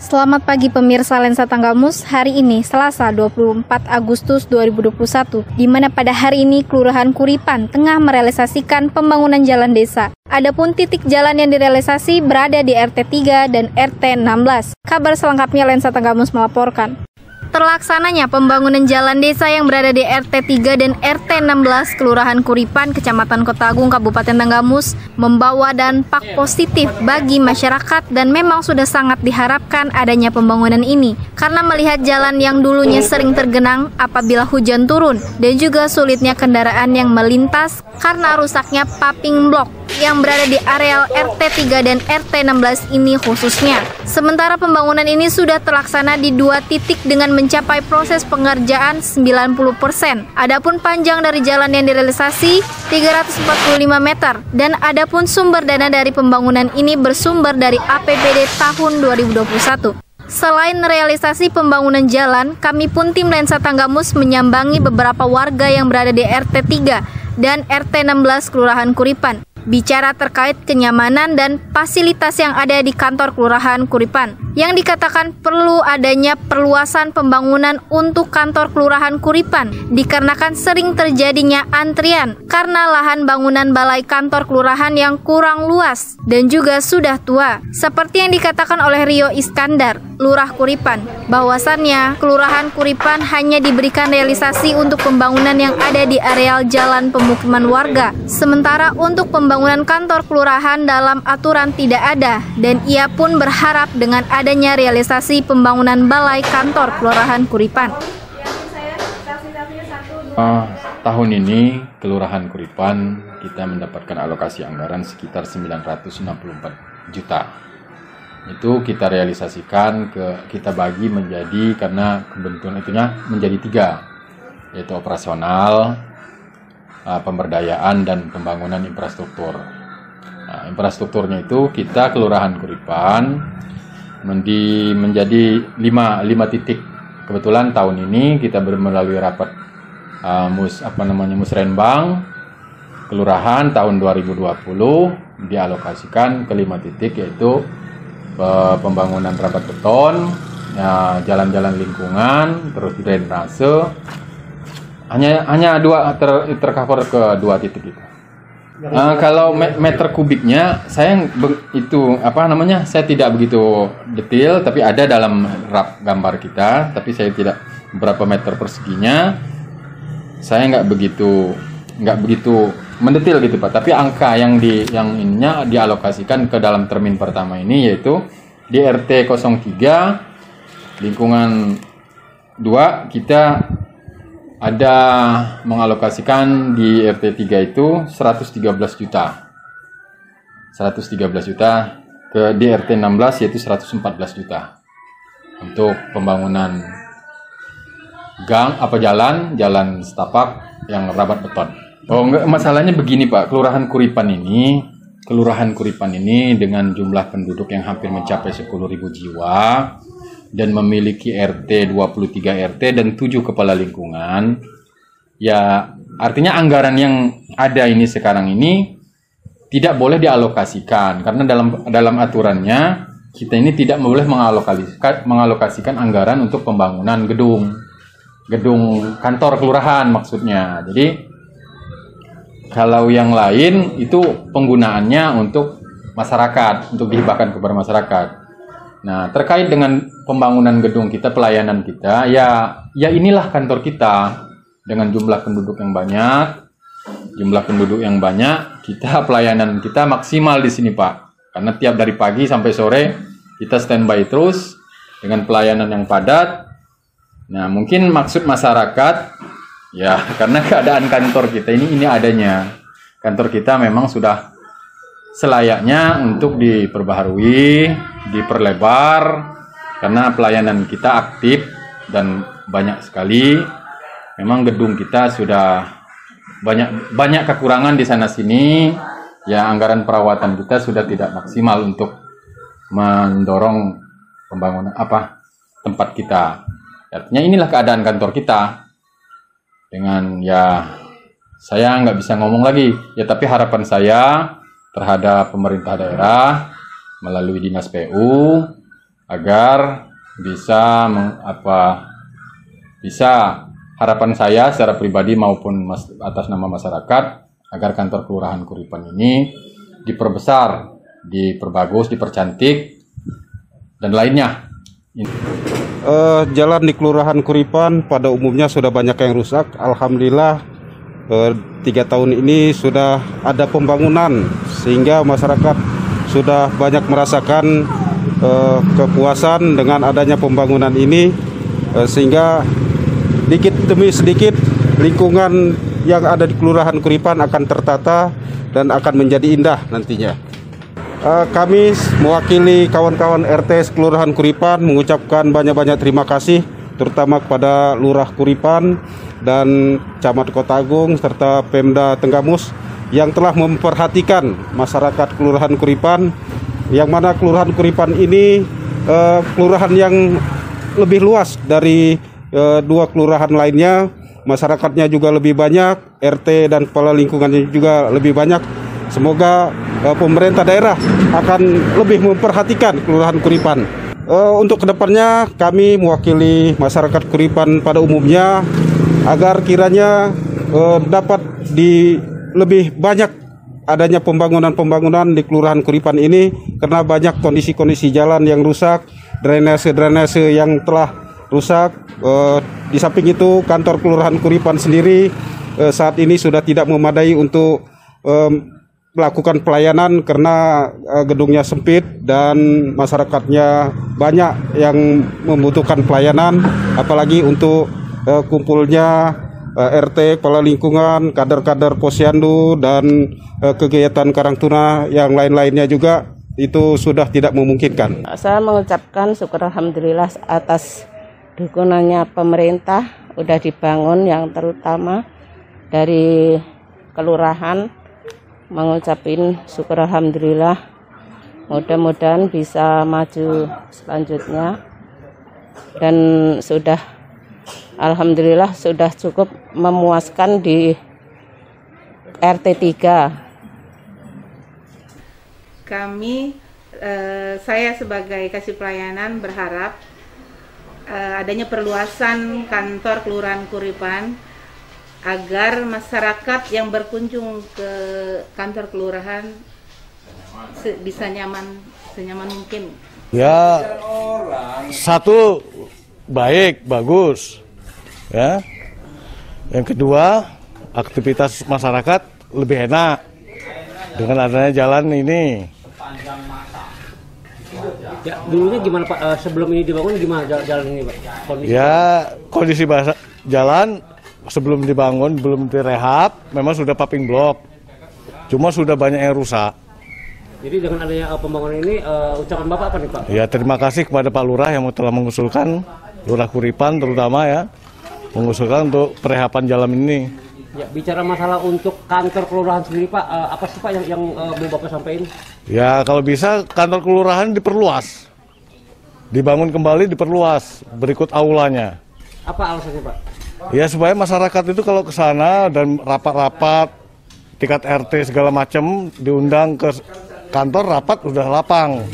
Selamat pagi pemirsa Lensa Tanggamus. Hari ini Selasa 24 Agustus 2021, di mana pada hari ini Kelurahan Kuripan tengah merealisasikan pembangunan jalan desa. Adapun titik jalan yang direalisasi berada di RT 3 dan RT 16. Kabar selengkapnya Lensa Tanggamus melaporkan. Terlaksananya pembangunan jalan desa yang berada di RT 3 dan RT 16 Kelurahan Kuripan, Kecamatan Kota Agung, Kabupaten Tanggamus membawa dampak positif bagi masyarakat dan memang sudah sangat diharapkan adanya pembangunan ini karena melihat jalan yang dulunya sering tergenang apabila hujan turun dan juga sulitnya kendaraan yang melintas karena rusaknya paving block yang berada di areal RT 3 dan RT 16 ini khususnya. Sementara pembangunan ini sudah terlaksana di 2 titik dengan mencapai proses pengerjaan 90%. Adapun panjang dari jalan yang direalisasi 345 meter dan adapun sumber dana dari pembangunan ini bersumber dari APBD tahun 2021. Selain realisasi pembangunan jalan, kami pun tim Lensa Tanggamus menyambangi beberapa warga yang berada di RT 3 dan RT 16 Kelurahan Kuripan. Bicara terkait kenyamanan dan fasilitas yang ada di kantor Kelurahan Kuripan, yang dikatakan perlu adanya perluasan pembangunan untuk kantor Kelurahan Kuripan dikarenakan sering terjadinya antrian karena lahan bangunan balai kantor kelurahan yang kurang luas dan juga sudah tua. Seperti yang dikatakan oleh Rio Iskandar, Lurah Kuripan, bahwasannya Kelurahan Kuripan hanya diberikan realisasi untuk pembangunan yang ada di areal jalan pemukiman warga, sementara untuk pembangunan kantor kelurahan dalam aturan tidak ada, dan ia pun berharap dengan adanya realisasi pembangunan balai kantor Kelurahan Kuripan. Tahun ini Kelurahan Kuripan kita mendapatkan alokasi anggaran sekitar 964 juta. Itu kita realisasikan kita bagi menjadi, karena kebentuan itunya menjadi 3, yaitu operasional, pemberdayaan dan pembangunan infrastruktur. Nah, infrastrukturnya itu kita Kelurahan Kuripan menjadi 5 titik. Kebetulan tahun ini kita melalui rapat musrenbang Kelurahan tahun 2020 dialokasikan ke 5 titik, yaitu pembangunan rapat beton, jalan-jalan lingkungan, terus drainase. Hanya tercover ke 2 titik itu. Kalau meter kubiknya saya tidak begitu detail, tapi ada dalam gambar kita, tapi saya tidak berapa meter perseginya. Saya nggak begitu mendetil gitu Pak. Tapi angka yang ininya dialokasikan ke dalam termin pertama ini, yaitu di RT 03 lingkungan 2 kita ada mengalokasikan di RT 3 itu 113 juta. 113 juta di RT 16 yaitu 114 juta. Untuk pembangunan jalan setapak yang rabat beton. Masalahnya begini Pak, Kelurahan Kuripan ini dengan jumlah penduduk yang hampir mencapai 10.000 jiwa dan memiliki RT 23 RT dan 7 kepala lingkungan, ya artinya anggaran yang ada ini sekarang ini tidak boleh dialokasikan karena dalam aturannya kita ini tidak boleh mengalokasikan anggaran untuk pembangunan gedung kantor kelurahan maksudnya. Jadi kalau yang lain itu penggunaannya untuk masyarakat, untuk dihibahkan kepada masyarakat. Nah, terkait dengan pembangunan gedung kita, pelayanan kita, ya inilah kantor kita dengan jumlah penduduk yang banyak, kita pelayanan kita maksimal di sini Pak. Karena tiap dari pagi sampai sore kita standby terus dengan pelayanan yang padat. Nah, mungkin maksud masyarakat ya karena keadaan kantor kita ini adanya. Kantor kita memang sudah selayaknya untuk diperbaharui, diperlebar, karena pelayanan kita aktif dan banyak sekali. Memang gedung kita sudah banyak kekurangan di sana sini. Ya anggaran perawatan kita sudah tidak maksimal untuk mendorong pembangunan tempat kita. Artinya inilah keadaan kantor kita. Dengan saya nggak bisa ngomong lagi. Ya tapi harapan saya terhadap pemerintah daerah melalui Dinas PU agar bisa harapan saya secara pribadi maupun atas nama masyarakat agar kantor Kelurahan Kuripan ini diperbesar, diperbagus, dipercantik dan lainnya. Jalan di Kelurahan Kuripan pada umumnya sudah banyak yang rusak. Alhamdulillah 3 tahun ini sudah ada pembangunan sehingga masyarakat sudah banyak merasakan kepuasan dengan adanya pembangunan ini, sehingga sedikit demi sedikit lingkungan yang ada di Kelurahan Kuripan akan tertata dan akan menjadi indah nantinya. Kami mewakili kawan-kawan RT Kelurahan Kuripan mengucapkan banyak-banyak terima kasih, terutama kepada Lurah Kuripan dan Camat Kota Agung serta Pemda Tenggamus yang telah memperhatikan masyarakat Kelurahan Kuripan, yang mana Kelurahan Kuripan ini kelurahan yang lebih luas dari 2 kelurahan lainnya. Masyarakatnya juga lebih banyak, RT dan kepala lingkungannya juga lebih banyak. Semoga pemerintah daerah akan lebih memperhatikan Kelurahan Kuripan. Untuk kedepannya kami mewakili masyarakat Kuripan pada umumnya agar kiranya dapat lebih banyak adanya pembangunan di Kelurahan Kuripan ini, karena banyak kondisi-kondisi jalan yang rusak, drainase yang telah rusak. Di samping itu kantor Kelurahan Kuripan sendiri saat ini sudah tidak memadai untuk melakukan pelayanan karena gedungnya sempit dan masyarakatnya banyak yang membutuhkan pelayanan, apalagi untuk kumpulnya RT, kepala lingkungan, kader-kader posyandu dan kegiatan Karang Tuna yang lain-lainnya juga itu sudah tidak memungkinkan. Saya mengucapkan syukur alhamdulillah atas dukungannya pemerintah udah dibangun, yang terutama dari kelurahan. Mengucapin syukur alhamdulillah, mudah-mudahan bisa maju selanjutnya, dan sudah alhamdulillah sudah cukup memuaskan di RT 3. Saya sebagai kasih pelayanan berharap adanya perluasan kantor Kelurahan Kuripan agar masyarakat yang berkunjung ke kantor kelurahan bisa senyaman mungkin. Ya, satu bagus, ya. Yang kedua, aktivitas masyarakat lebih enak dengan adanya jalan ini. Ya, dulunya gimana Pak? Sebelum ini dibangun gimana jalan ini Pak? Kondisi jalan sebelum dibangun, belum direhab, memang sudah paving block. Cuma sudah banyak yang rusak. Jadi dengan adanya pembangunan ini, ucapan Bapak apa nih Pak? Ya, terima kasih kepada Pak Lurah yang telah mengusulkan, Lurah Kuripan terutama ya, mengusulkan untuk perehaban jalan ini. Ya, bicara masalah untuk kantor kelurahan sendiri Pak, apa sih Pak yang mau Bapak sampaikan? Ya, kalau bisa kantor kelurahan diperluas, dibangun kembali, diperluas, berikut aulanya. Apa alasannya Pak? Ya, supaya masyarakat itu kalau ke sana dan rapat-rapat tingkat RT segala macam diundang ke kantor rapat udah lapang.